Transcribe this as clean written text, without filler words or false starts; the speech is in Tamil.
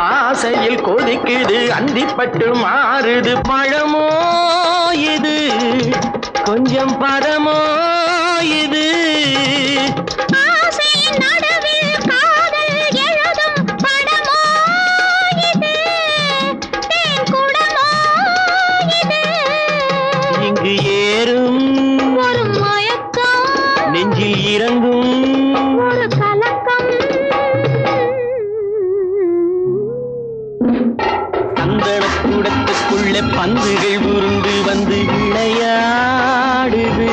ஆசையில் கொதிக்குது அந்திப்பட்டு மாறுது பழமோ இது கொஞ்சம் பதமோ இது இங்கு ஏறும் ஒரு மயக்கம் நெஞ்சில் இறங்கும் ஒரு கலக்கம் சந்தனக்கூடத்துக்குள்ளே பந்துகள் உருண்டு வந்து விளையாடுது